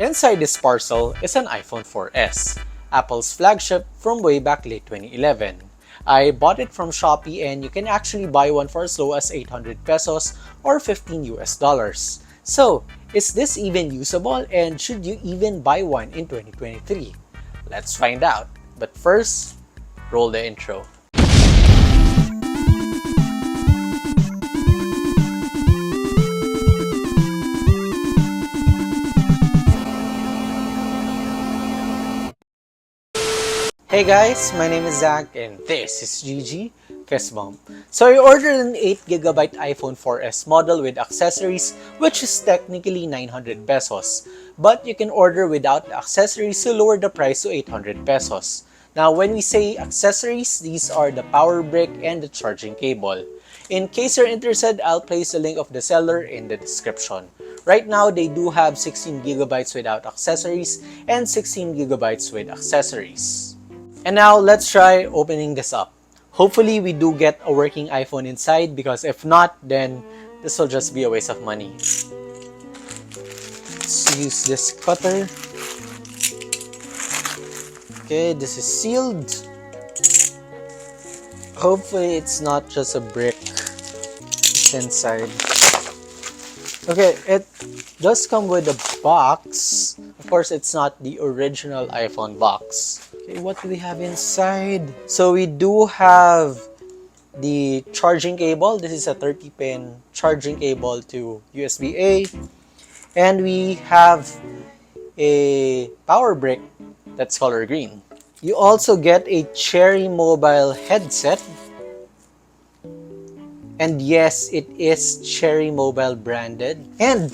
Inside this parcel is an iPhone 4S, Apple's flagship from way back late 2011. I bought it from Shopee and you can actually buy one for as low as 800 pesos or 15 US dollars. So, is this even usable and should you even buy one in 2023? Let's find out. But first, roll the intro. Hey guys, my name is Zach and this is GG Fist Bump. So I ordered an 8GB iPhone 4S model with accessories which is technically 900 pesos. But you can order without the accessories to lower the price to 800 pesos. Now when we say accessories, these are the power brick and the charging cable. In case you're interested, I'll place the link of the seller in the description. Right now, they do have 16GB without accessories and 16GB with accessories. And now, let's try opening this up. Hopefully, we do get a working iPhone inside because if not, then this will just be a waste of money. Let's use this cutter. Okay, this is sealed. Hopefully, it's not just a brick. It's inside. Okay, it does come with a box. Of course, it's not the original iPhone box. Okay, what do we have inside? So we do have the charging cable. This is a 30-pin charging cable to USB-A. And we have a power brick that's color green. You also get a Cherry Mobile headset. And yes, it is Cherry Mobile branded. And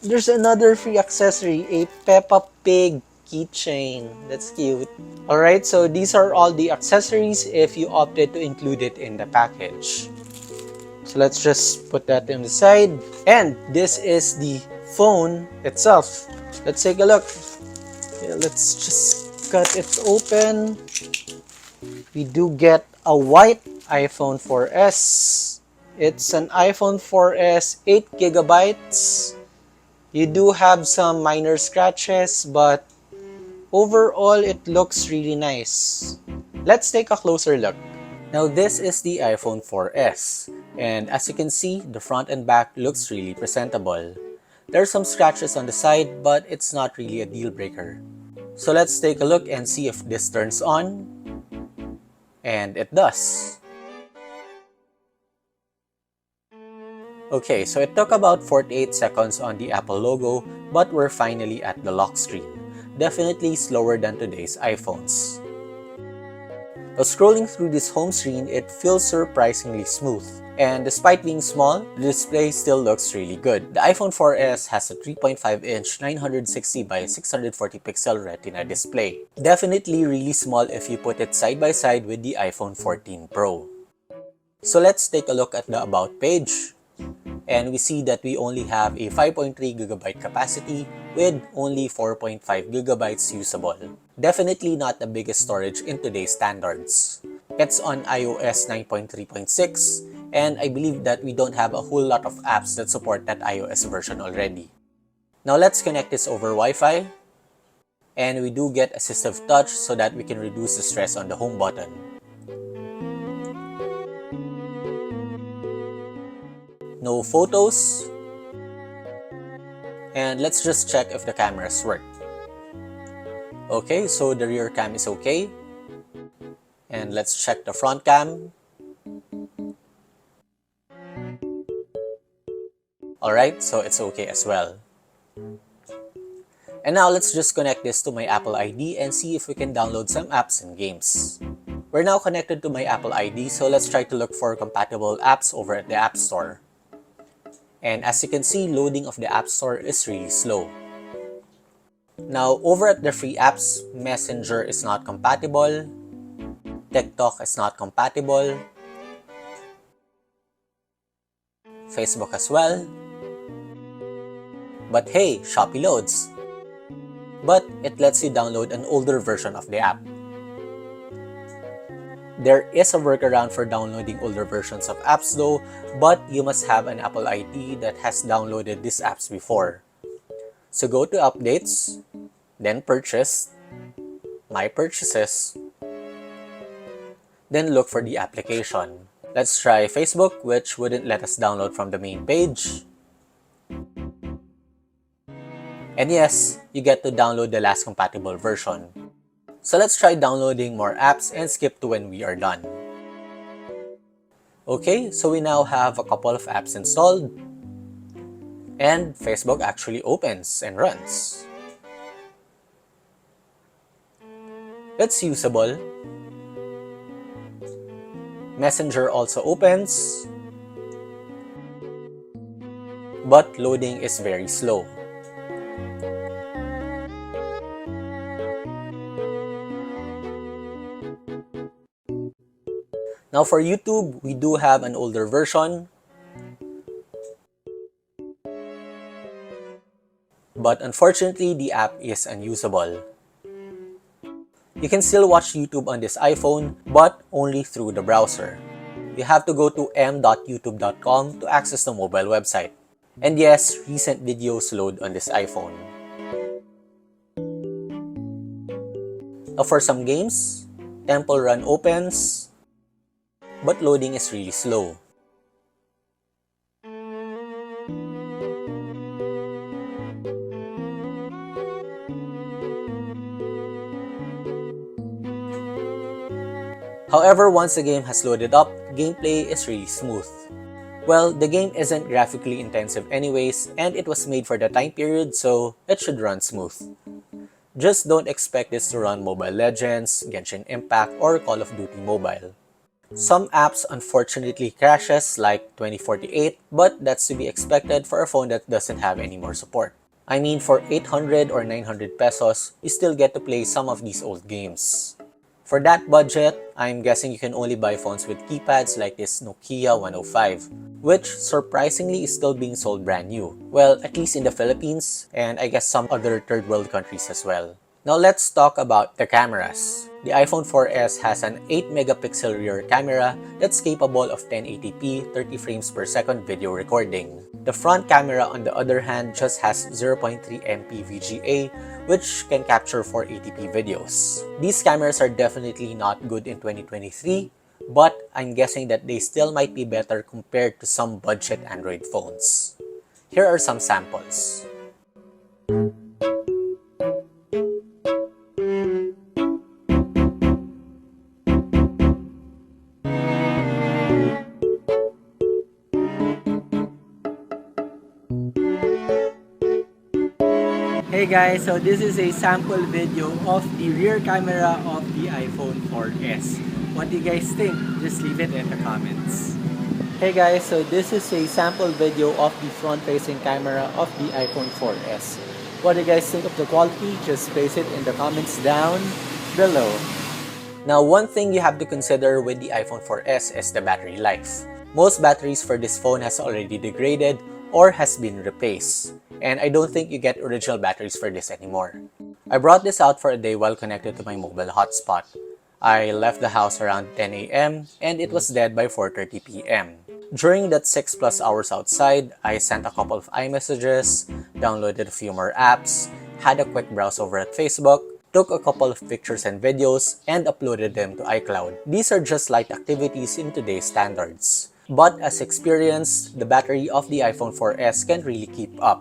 there's another free accessory, a Peppa Pig keychain. That's cute. Alright, so these are all the accessories if you opted to include it in the package. So let's just put that on the side. And this is the phone itself. Let's take a look. Okay, let's just cut it open. We do get a white iPhone 4S. It's an iPhone 4S 8GB. You do have some minor scratches, but overall it looks really nice. Let's take a closer look. Now this is the iPhone 4S, and as you can see, the front and back looks really presentable. There are some scratches on the side, but it's not really a deal breaker. So let's take a look and see if this turns on. And it does. Okay, so it took about 48 seconds on the Apple logo, but we're finally at the lock screen. Definitely slower than today's iPhones. Now scrolling through this home screen, it feels surprisingly smooth. And despite being small, the display still looks really good. The iPhone 4S has a 3.5-inch 960 by 640 pixel Retina display. Definitely really small if you put it side by side with the iPhone 14 Pro. So let's take a look at the About page. And we see that we only have a 5.3GB capacity with only 4.5GB usable. Definitely not the biggest storage in today's standards. It's on iOS 9.3.6, and I believe that we don't have a whole lot of apps that support that iOS version already. Now let's connect this over Wi-Fi, and we do get assistive touch so that we can reduce the stress on the home button. No photos. And let's just check if the cameras work. Okay, so the rear cam is okay. And let's check the front cam. Alright, so it's okay as well. And now let's just connect this to my Apple ID and see if we can download some apps and games. We're now connected to my Apple ID, so let's try to look for compatible apps over at the App Store. And as you can see, loading of the App Store is really slow. Now, over at the free apps, Messenger is not compatible. TikTok is not compatible. Facebook as well. But hey, Shopee loads. But it lets you download an older version of the app. There is a workaround for downloading older versions of apps though, but you must have an Apple ID that has downloaded these apps before. So go to Updates, then Purchase, My Purchases, then look for the application. Let's try Facebook, which wouldn't let us download from the main page. And yes, you get to download the last compatible version. So let's try downloading more apps and skip to when we are done. Okay, so we now have a couple of apps installed, and Facebook actually opens and runs. It's usable. Messenger also opens, but loading is very slow. Now for YouTube, we do have an older version, but unfortunately, the app is unusable. You can still watch YouTube on this iPhone, but only through the browser. You have to go to m.youtube.com to access the mobile website. And yes, recent videos load on this iPhone. Now for some games, Temple Run opens, but loading is really slow. However, once the game has loaded up, gameplay is really smooth. Well, the game isn't graphically intensive anyways, and it was made for the time period, so it should run smooth. Just don't expect this to run Mobile Legends, Genshin Impact, or Call of Duty Mobile. Some apps unfortunately crashes like 2048, but that's to be expected for a phone that doesn't have any more support. I mean, for 800 or 900 pesos, you still get to play some of these old games. For that budget, I'm guessing you can only buy phones with keypads like this Nokia 105, which surprisingly is still being sold brand new. Well, at least in the Philippines, and I guess some other third world countries as well. Now let's talk about the cameras. The iPhone 4S has an 8 megapixel rear camera that's capable of 1080p 30 frames per second video recording. The front camera on the other hand just has 0.3 MP VGA, which can capture 480p videos. These cameras are definitely not good in 2023, but I'm guessing that they still might be better compared to some budget Android phones. Here are some samples. Hey guys, so this is a sample video of the rear camera of the iPhone 4S. What do you guys think? Just leave it in the comments. Hey guys, so this is a sample video of the front-facing camera of the iPhone 4S. What do you guys think of the quality? Just place it in the comments down below. Now, one thing you have to consider with the iPhone 4S is the battery life. Most batteries for this phone has already degraded or has been replaced, and I don't think you get original batteries for this anymore. I brought this out for a day while connected to my mobile hotspot. I left the house around 10 a.m. and it was dead by 4:30 p.m. During that 6+ hours outside, I sent a couple of iMessages, downloaded a few more apps, had a quick browse over at Facebook, took a couple of pictures and videos, and uploaded them to iCloud. These are just light activities in today's standards. But as experienced, the battery of the iPhone 4S can really keep up.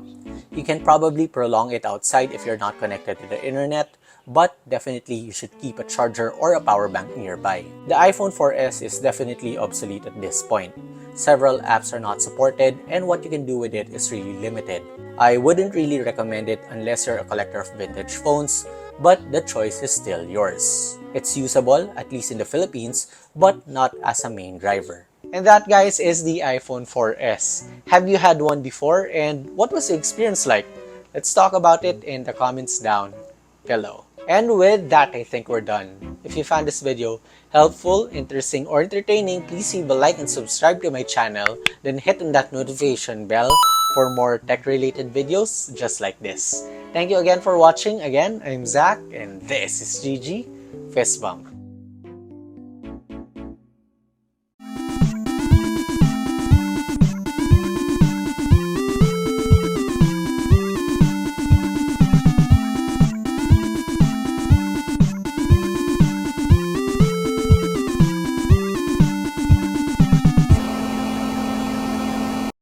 You can probably prolong it outside if you're not connected to the internet, but definitely you should keep a charger or a power bank nearby. The iPhone 4S is definitely obsolete at this point. Several apps are not supported, and what you can do with it is really limited. I wouldn't really recommend it unless you're a collector of vintage phones, but the choice is still yours. It's usable, at least in the Philippines, but not as a main driver. And that, guys, is the iPhone 4S. Have you had one before, and what was the experience like? Let's talk about it in the comments down below. And with that, I think we're done. If you found this video helpful, interesting, or entertaining, please leave a like and subscribe to my channel, then hit on that notification bell for more tech-related videos just like this. Thank you again for watching. Again, I'm Zach, and this is GG. Fist bump.